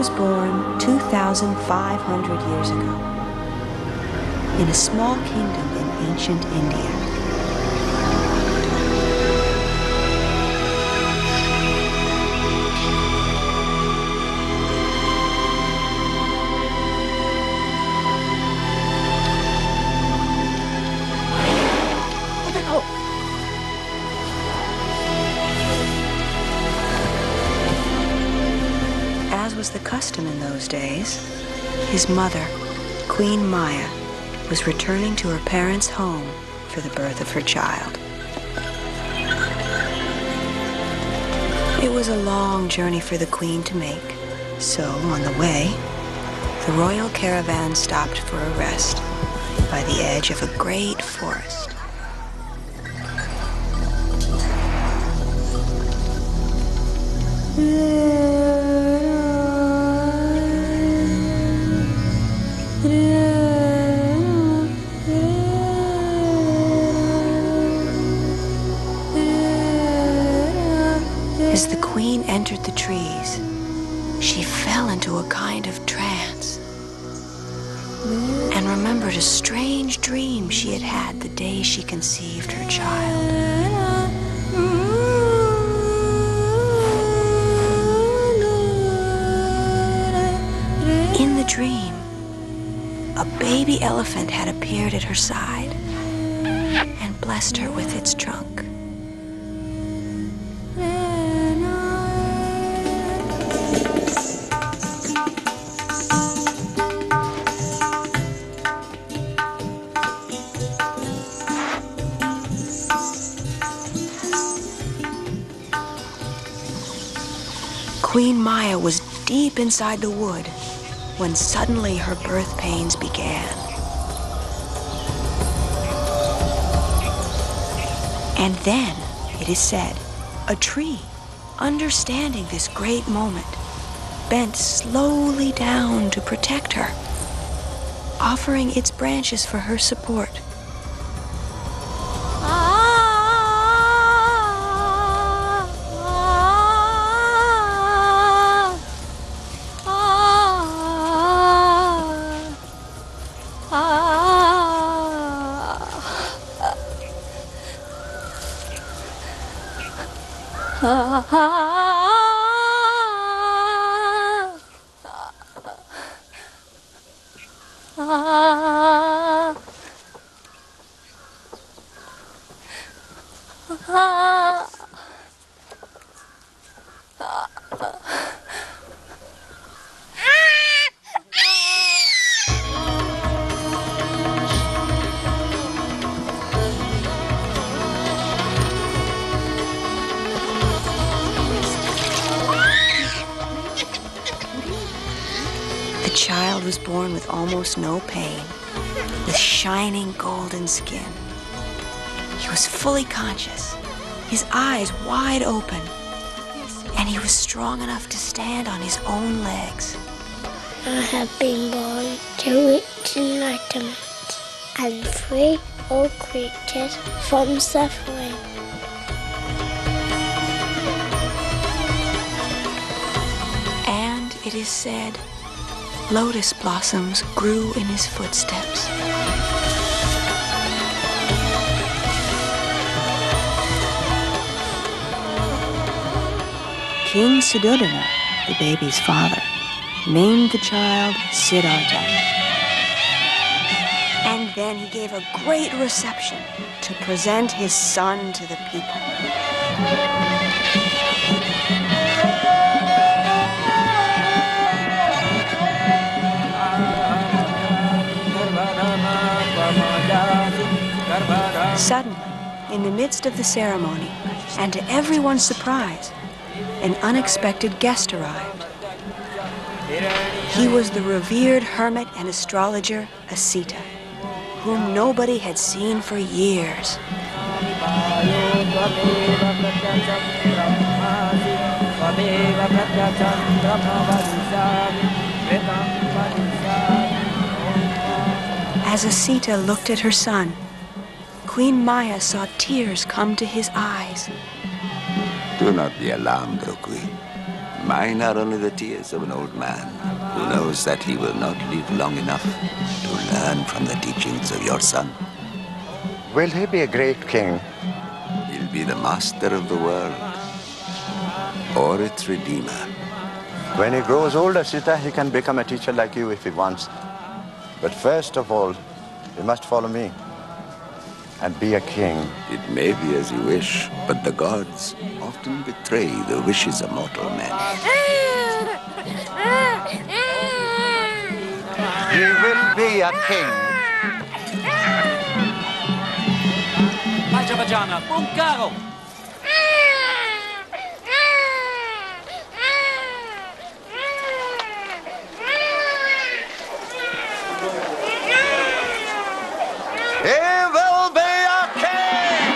was born 2,500 years ago in a small kingdom in ancient India. As was the custom in those days, his mother, Queen Maya, was returning to her parents' home for the birth of her child. It was a long journey for the queen to make, so on the way, the royal caravan stopped for a rest by the edge of a great forest. As the queen entered the trees, she fell into a kind of trance and remembered a strange dream she had had the day she conceived her child. In the dream, a baby elephant had appeared at her side and blessed her with its trunk. Queen Maya was deep inside the wood when suddenly her birth pains began. And then, it is said, a tree, understanding this great moment, bent slowly down to protect her, offering its branches for her support. The child was born with almost no pain, with shining golden skin. He was fully conscious, his eyes wide open, and he was strong enough to stand on his own legs. I have been born to reach enlightenment and free all creatures from suffering. And it is said, lotus blossoms grew in his footsteps. King Suddhodana, the baby's father, named the child Siddhartha. And then he gave a great reception to present his son to the people. Suddenly, in the midst of the ceremony, and to everyone's surprise, an unexpected guest arrived. He was the revered hermit and astrologer Asita, whom nobody had seen for years. As Asita looked at her son, Queen Maya saw tears come to his eyes. Do not be alarmed, O Queen. Mine are only the tears of an old man who knows that he will not live long enough to learn from the teachings of your son. Will he be a great king? He'll be the master of the world, or its redeemer. When he grows older, Sita, he can become a teacher like you if he wants. But first of all, he must follow me and be a king. It may be as you wish, but the gods often betray the wishes of mortal men. He will be a king. Vajana, buon caro! He will be a king!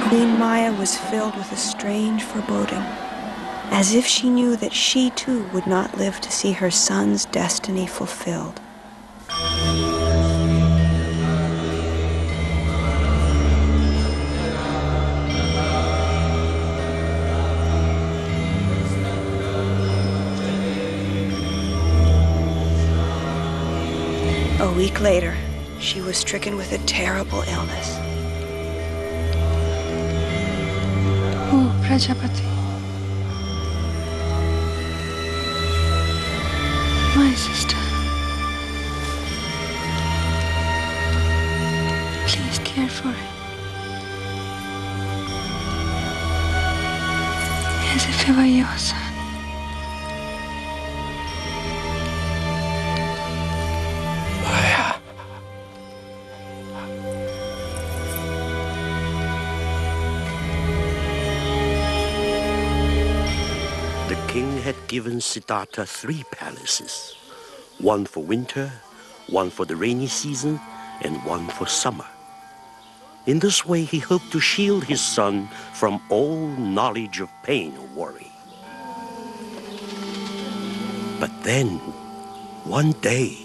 Queen Maya was filled with a strange foreboding, as if she knew that she too would not live to see her son's destiny fulfilled. A week later, she was stricken with a terrible illness. Oh, Prajapati. My sister. Please care for her. As if he were your son. The king had given Siddhartha 3 palaces, one for winter, one for the rainy season, and one for summer. In this way, he hoped to shield his son from all knowledge of pain or worry. But then, one day,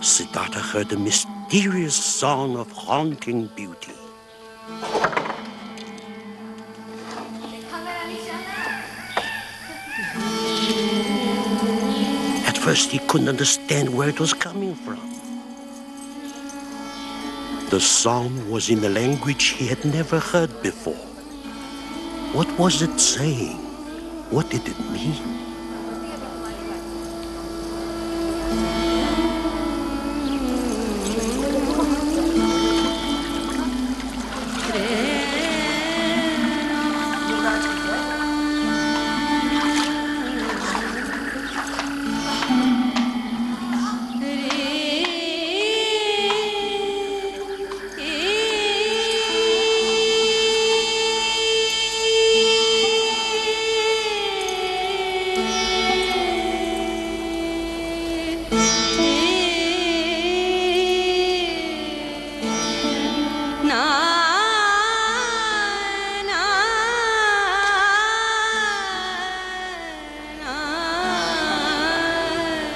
Siddhartha heard a mysterious song of haunting beauty. At first, he couldn't understand where it was coming from. The song was in a language he had never heard before. What was it saying? What did it mean?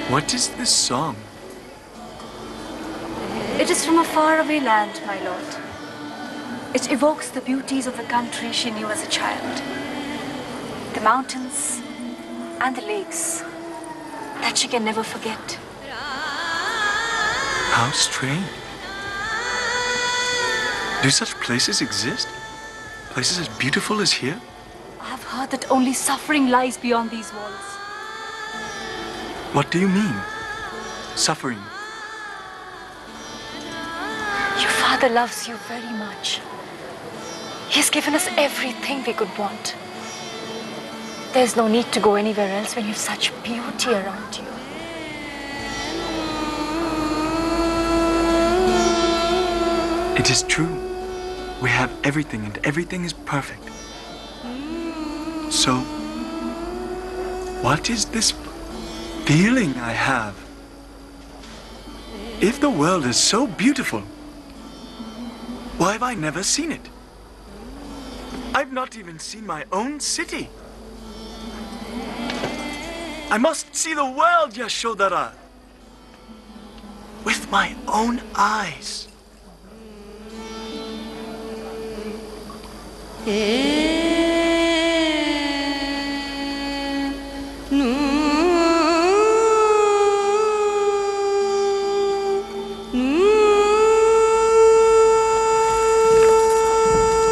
What is this song? It is from a faraway land, my lord. It evokes the beauties of the country she knew as a child. The mountains and the lakes that she can never forget. How strange. Do such places exist? Places as beautiful as here? I have heard that only suffering lies beyond these walls. What do you mean? Suffering? Your father loves you very much. He has given us everything we could want. There's no need to go anywhere else when you have such beauty around you. It is true. We have everything and everything is perfect. So, what is this feeling I have? If the world is so beautiful, why have I never seen it? I've not even seen my own city. I must see the world, Yashodhara, with my own eyes.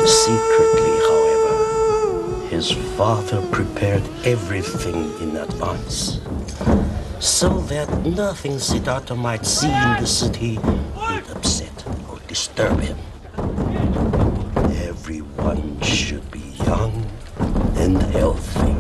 Secretly, however, his father prepared everything in advance, so that nothing Siddhartha might see in the city would upset or disturb him. Everyone should be young and healthy.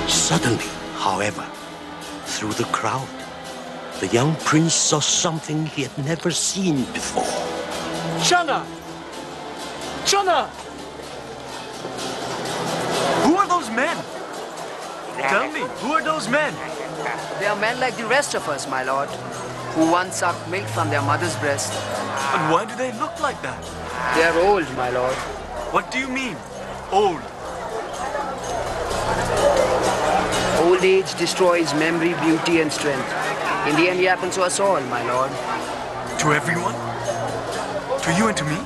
Suddenly, however, through the crowd, the young prince saw something he had never seen before. Channa! Channa! Who are those men? Tell me, who are those men? They are men like the rest of us, my lord, who once sucked milk from their mother's breast. And why do they look like that? They are old, my lord. What do you mean, old? Old age destroys memory, beauty, and strength. In the end, it happens to us all, my lord. To everyone? To you and to me?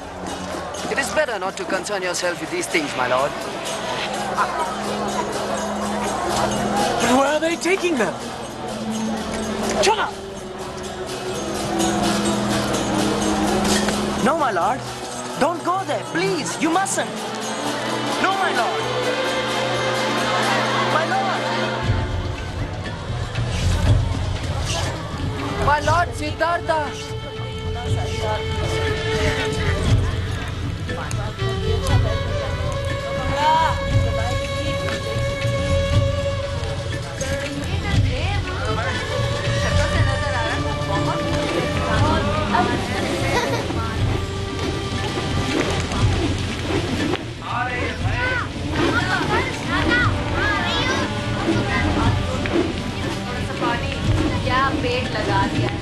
It is better not to concern yourself with these things, my lord. But where are they taking them? Channa! No, my lord. Don't go there, please. You mustn't. No, my lord. My lord. My lord Siddhartha. क्या पेट लगा दिया है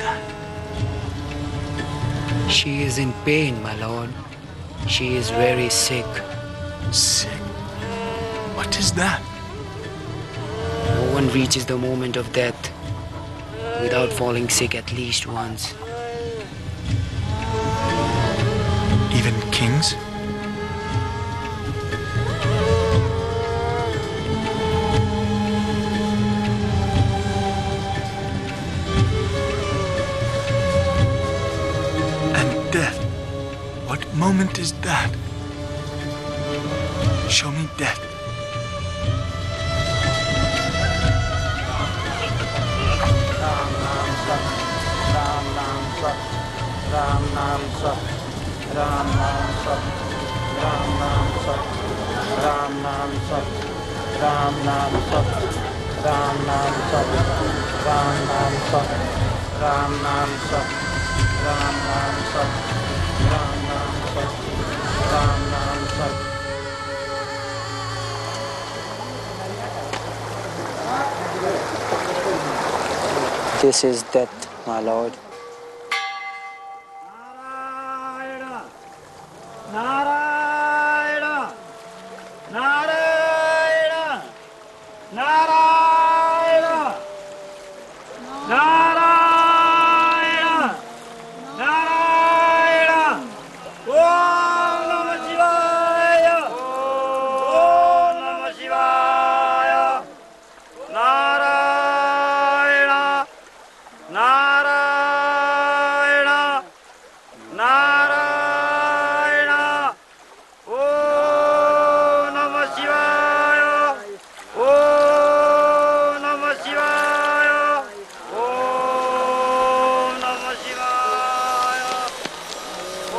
that? She is in pain, my lord. She is very sick. Sick? What is that? No one reaches the moment of death without falling sick at least once. Even kings? And death? What moment is that? Show me death. Ram Nam Sat, Ram Nam Sat, Ram Nam Sat, Ram Nam Sat, Ram Nam Sat, Ram Nam Sat, Ram Nam Sat, Ram Nam Sat, Ram Nam Sat, Ram Nam Sat, Ram Nam Sat. This is death, my lord. Narayana, Narayana, Narayana, Narayana, Narayana. Om Namah Shivaya, Om Namah Shivaya, Narayana, Narayana, Narayana.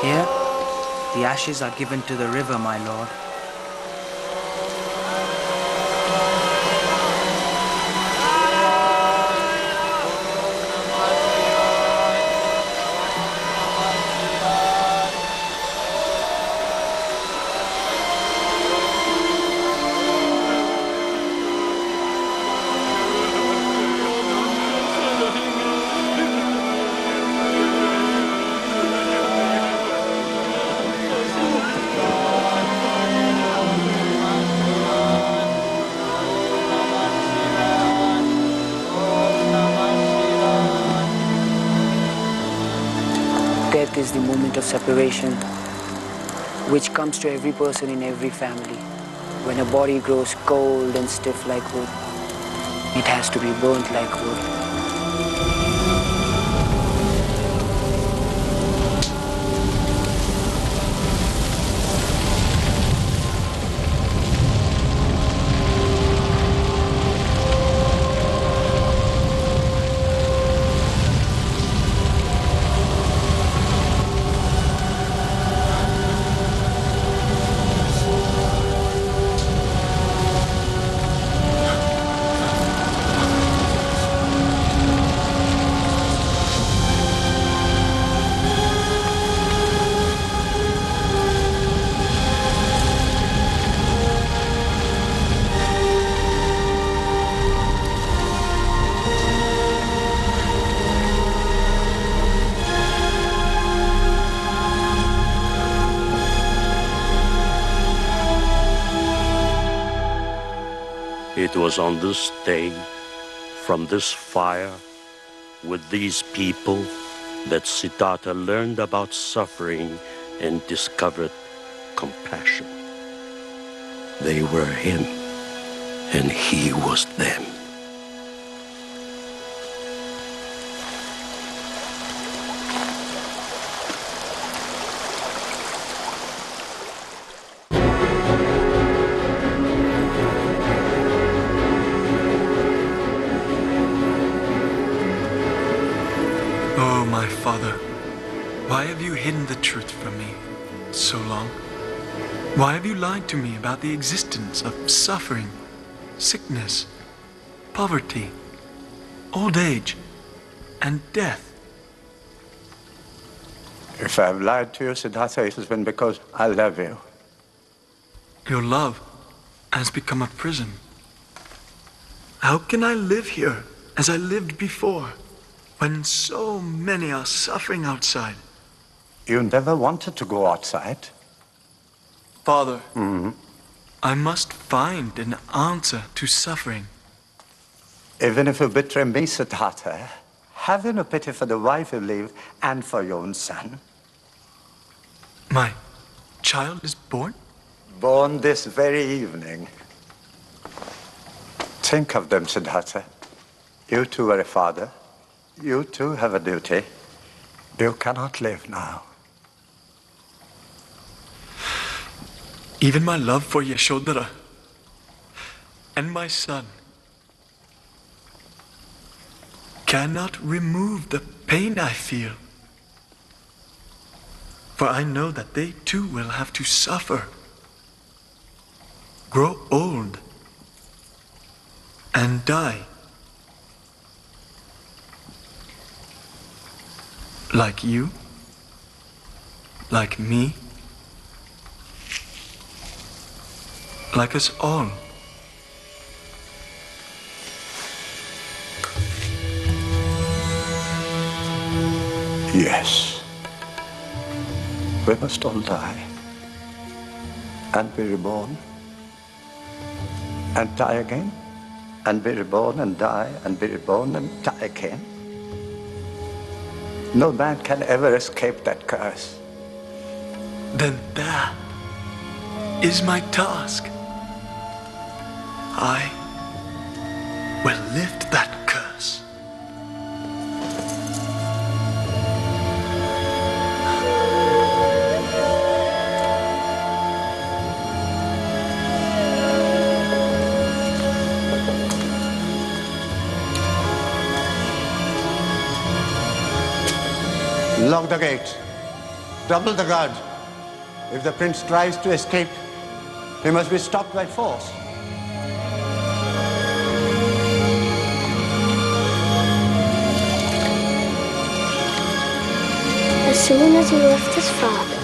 Here, the ashes are given to the river, my lord. Death is the moment of separation, which comes to every person in every family. When a body grows cold and stiff like wood, it has to be burnt like wood. It was on this day, from this fire, with these people, that Siddhartha learned about suffering and discovered compassion. They were him, and he was them. Oh, my father, why have you hidden the truth from me so long? Why have you lied to me about the existence of suffering, sickness, poverty, old age, and death? If I've lied to you, Siddhartha, it has been because I love you. Your love has become a prison. How can I live here as I lived before? when so many are suffering outside? You never wanted to go outside. Father, I must find an answer to suffering. Even if you betray me, Siddhartha, have you no pity for the wife you leave and for your own son? My child is born? Born this very evening. Think of them, Siddhartha. You too are a father. You too have a duty. You cannot live now. Even my love for Yashodhara and my son cannot remove the pain I feel. For I know that they too will have to suffer, grow old, and die. Like you, like me, like us all. Yes. We must all die and be reborn and die again and be reborn and die and be reborn and die again. No man can ever escape that curse. Then that is my task. I will lift that curse. Lock the gate. Double the guard. If the prince tries to escape, he must be stopped by force. As soon as he left his father,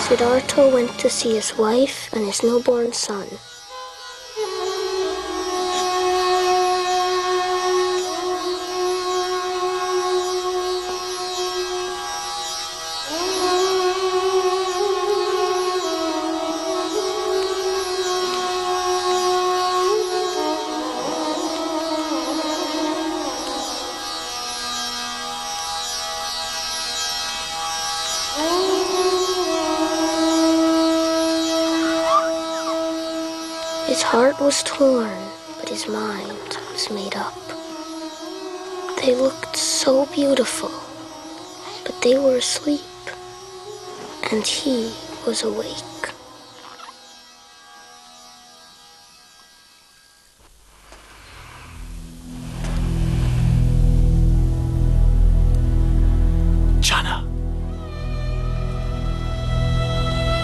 Siddhartha went to see his wife and his newborn son. His heart was torn, but his mind was made up. They looked so beautiful, but they were asleep, and he was awake. Jana!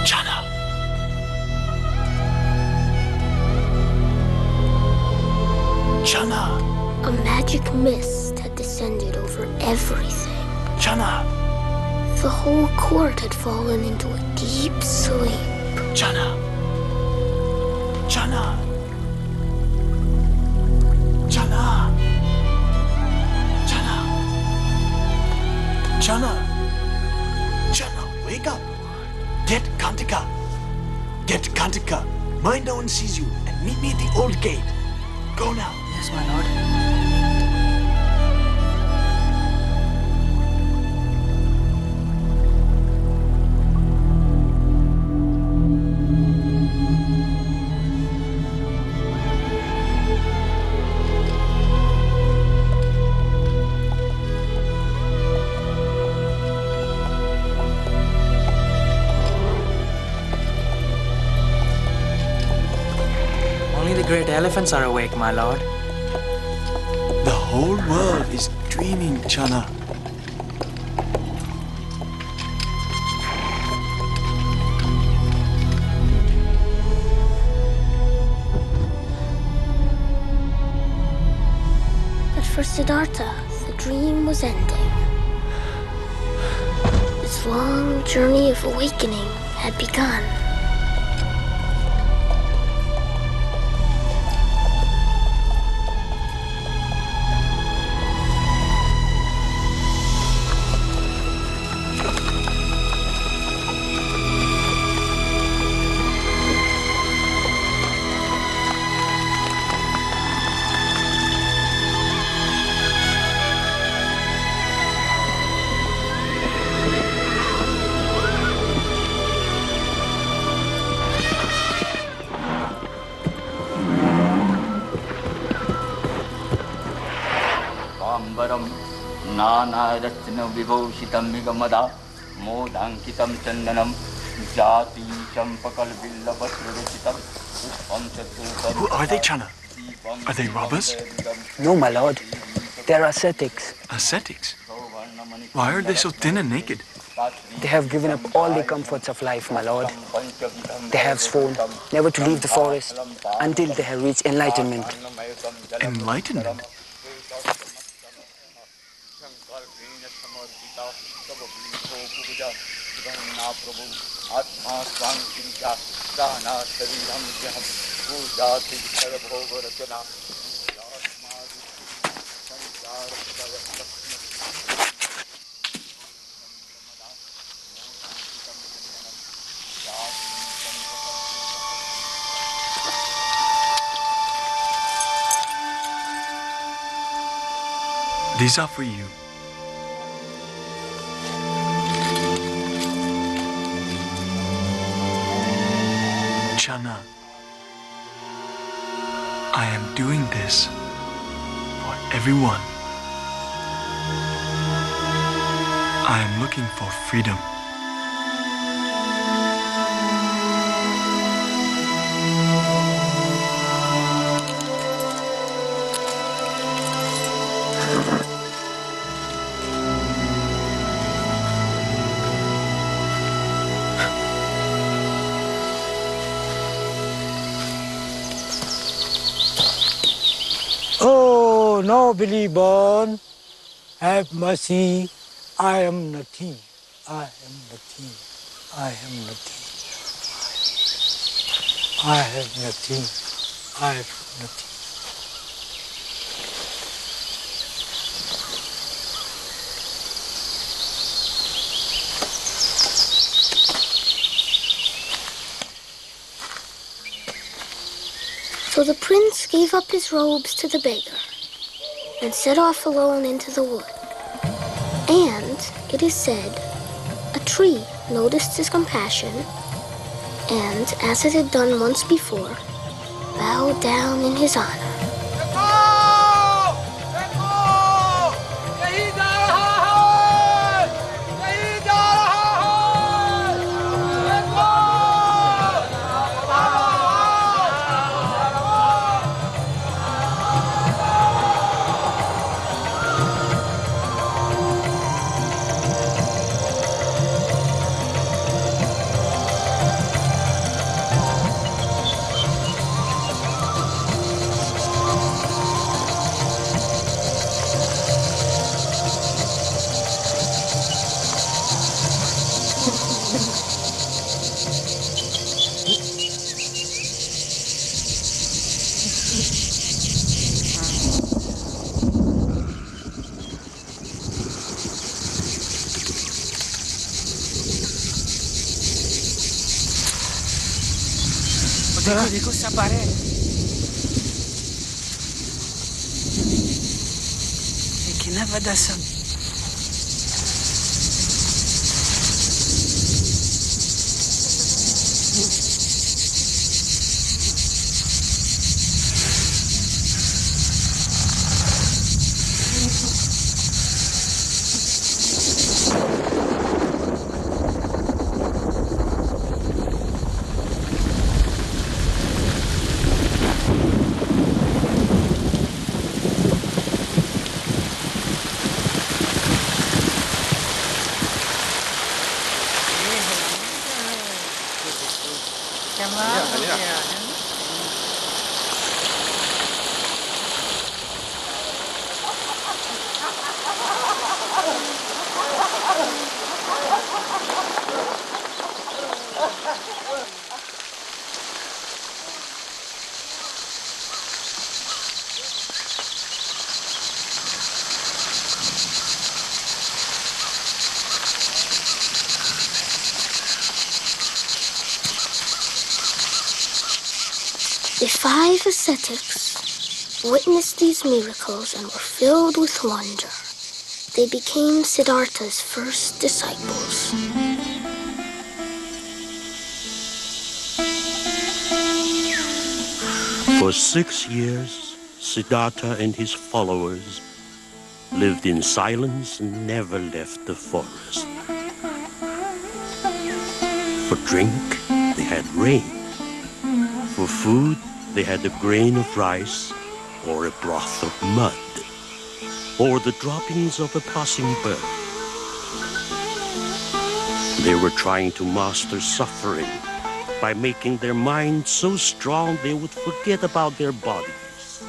Jana! Jana! A magic mist had descended over everything. Jana! The whole court had fallen into a deep sleep. Jana! Jana! Jana! Jana! Jana! Jana, wake up! Get Kantika! Get Kantika! Mind no one sees you and meet me at the old gate. Go now. Yes, my lord. Only the great elephants are awake, my lord. The whole world is dreaming, Jana. But for Siddhartha, the dream was ending. His long journey of awakening had begun. नानारत्न विभूषितं निगमदा मोदाङ्कितं चन्दनं जाति चम्पकल्बिल्लपत्ररचितं Who are they, Channa? Are they robbers? No, my lord. They're ascetics. Ascetics? Why are they so thin and naked? They have given up all the comforts of life, my lord. They have sworn never to leave the forest until they have reached enlightenment. Enlightenment? These are for you. Channa, I am doing this for everyone. I am looking for freedom. Oh, nobly born, have mercy. I am nothing. I am nothing. I am nothing. I have nothing. I have nothing. So the prince gave up his robes to the beggar and set off alone into the wood. And, it is said, a tree noticed his compassion and, as it had done once before, bowed down in his honor. देखो सब आ रहे हैं। Lekin apa dasar? The 5 ascetics witnessed these miracles and were filled with wonder. They became Siddhartha's first disciples. For 6 years, Siddhartha and his followers lived in silence and never left the forest. For drink, they had rain. For food, they had a grain of rice or a broth of mud, or the droppings of a passing bird. They were trying to master suffering by making their minds so strong they would forget about their bodies.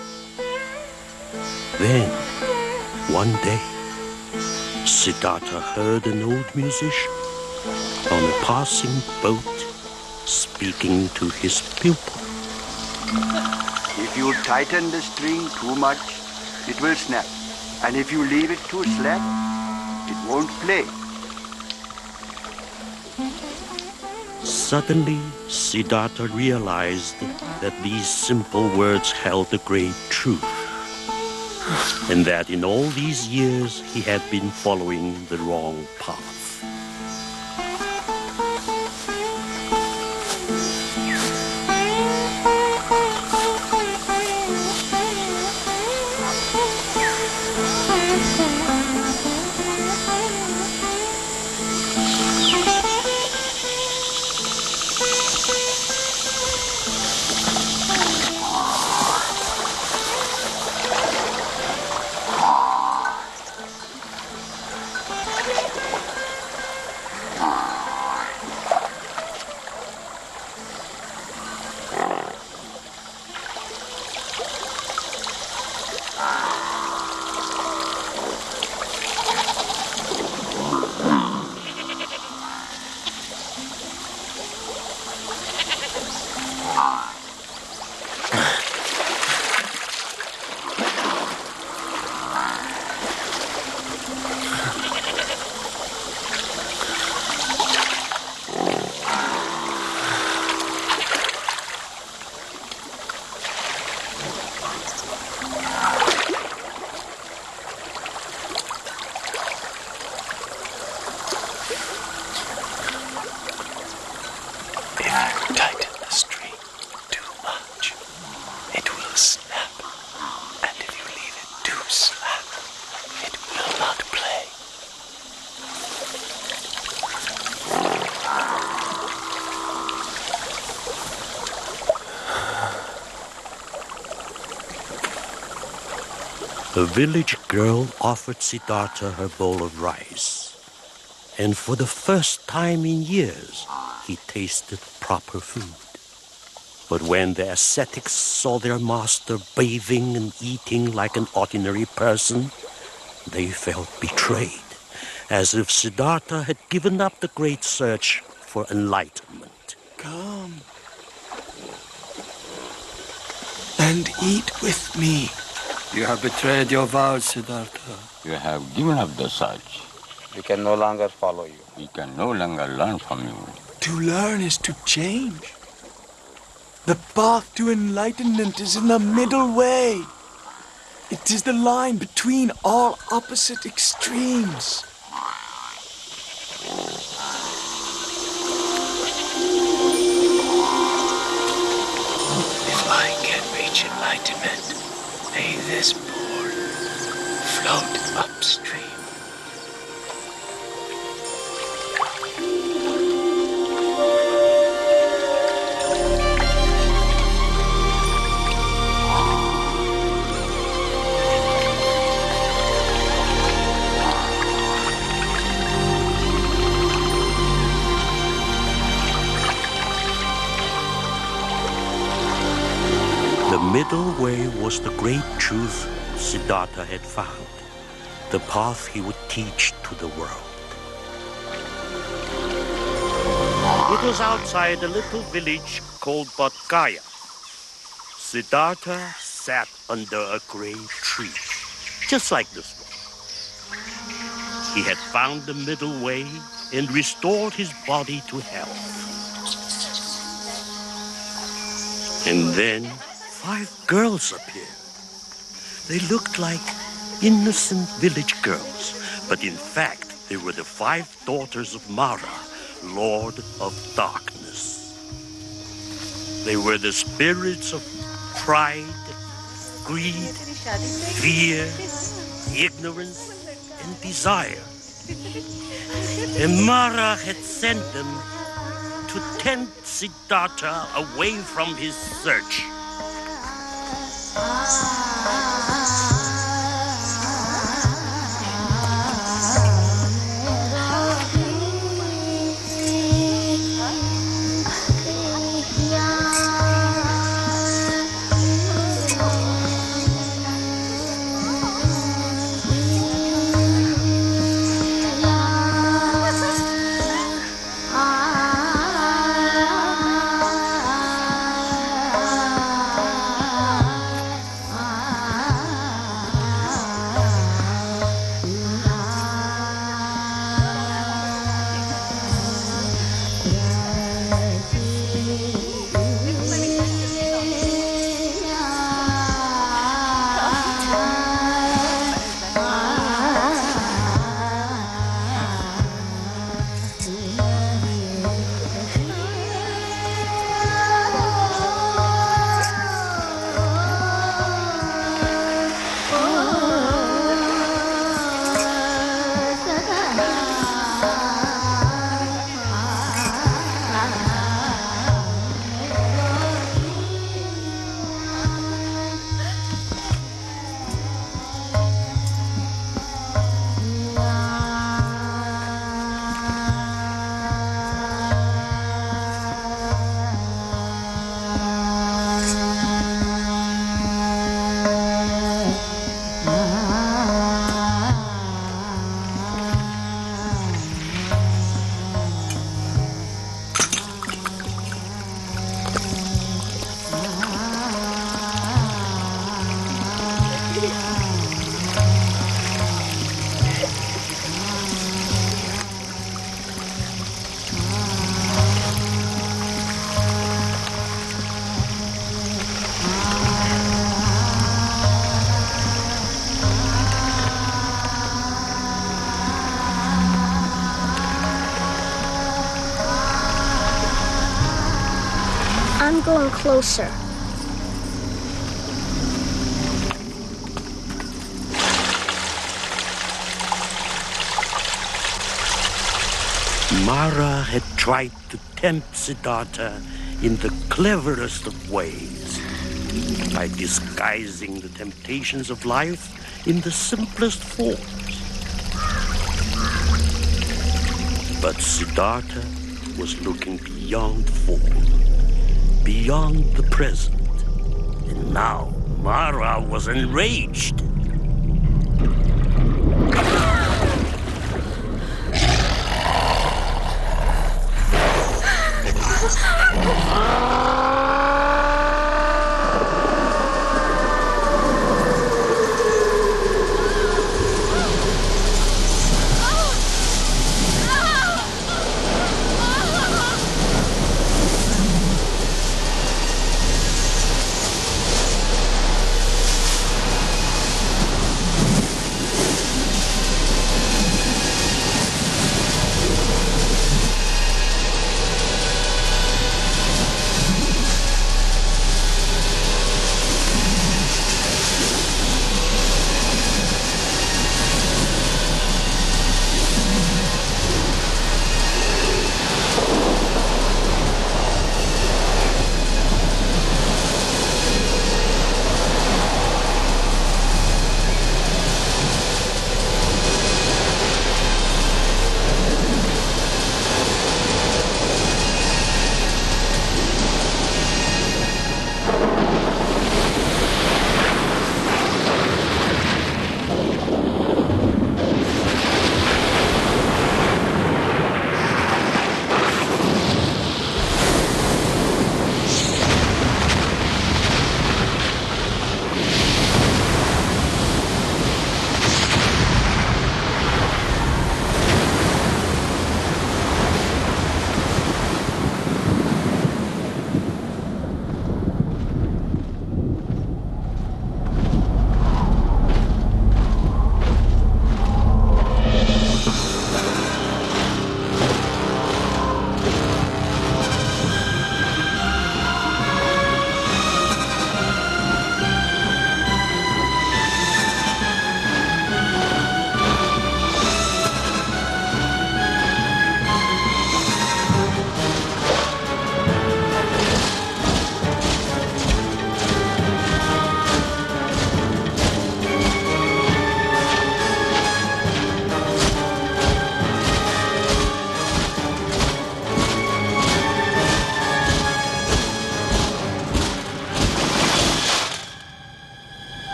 Then, one day, Siddhartha heard an old musician on a passing boat speaking to his pupil. If you tighten the string too much, it will snap. And if you leave it too slack, it won't play. Suddenly, Siddhartha realized that these simple words held a great truth, and that in all these years he had been following the wrong path. The village girl offered Siddhartha her bowl of rice, and for the first time in years, he tasted proper food. But when the ascetics saw their master bathing and eating like an ordinary person, they felt betrayed, as if Siddhartha had given up the great search for enlightenment. Come and eat with me. You have betrayed your vows, Siddhartha. You have given up the search. We can no longer follow you. We can no longer learn from you. To learn is to change. The path to enlightenment is in the middle way. It is the line between all opposite extremes. If I can reach enlightenment, may this bowl float upstream. The middle way was the great truth Siddhartha had found, the path he would teach to the world. It was outside a little village called Bodhgaya. Siddhartha sat under a great tree, just like this one. He had found the middle way and restored his body to health. And then 5 girls appeared. They looked like innocent village girls, but in fact, they were the 5 daughters of Mara, Lord of Darkness. They were the spirits of pride, greed, fear, ignorance and desire. And Mara had sent them to tempt Siddhartha away from his search. I'm going closer. Mara had tried to tempt Siddhartha in the cleverest of ways, by disguising the temptations of life in the simplest forms. But Siddhartha was looking beyond form, beyond the present, and now Mara was enraged.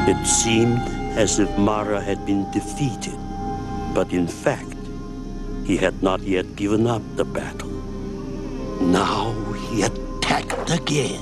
It seemed as if Mara had been defeated, but in fact, he had not yet given up the battle. Now he attacked again.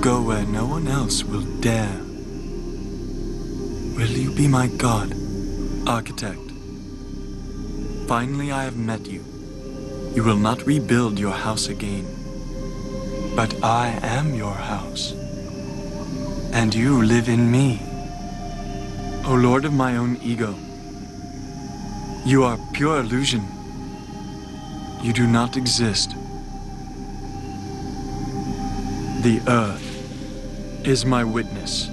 Go where no one else will dare. Will you be my god, architect? Finally I have met you. You will not rebuild your house again, but I am your house, and you live in me. O Lord of my own ego, you are pure illusion. You do not exist. The earth is my witness.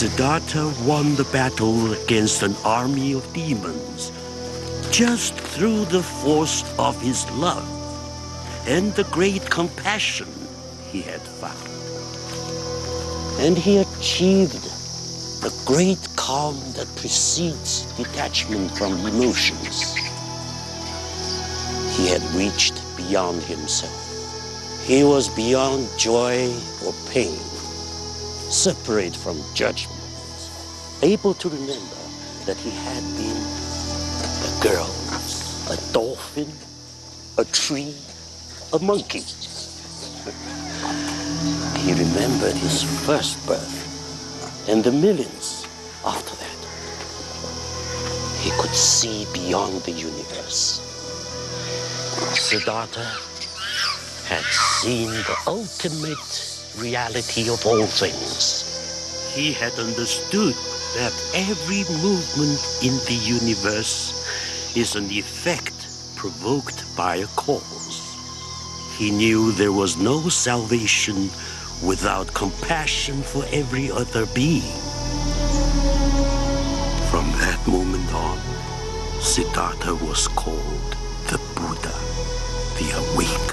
Siddhartha won the battle against an army of demons just through the force of his love and the great compassion he had found. And he achieved the great calm that precedes detachment from emotions. He had reached beyond himself. He was beyond joy or pain, separate from judgment, able to remember that he had been a girl, a dolphin, a tree, a monkey. He remembered his first birth and the millions after that. He could see beyond the universe. Siddhartha had seen the ultimate reality of all things. He had understood that every movement in the universe is an effect provoked by a cause. He knew there was no salvation without compassion for every other being. From that moment on, Siddhartha was called the Buddha, the awakened.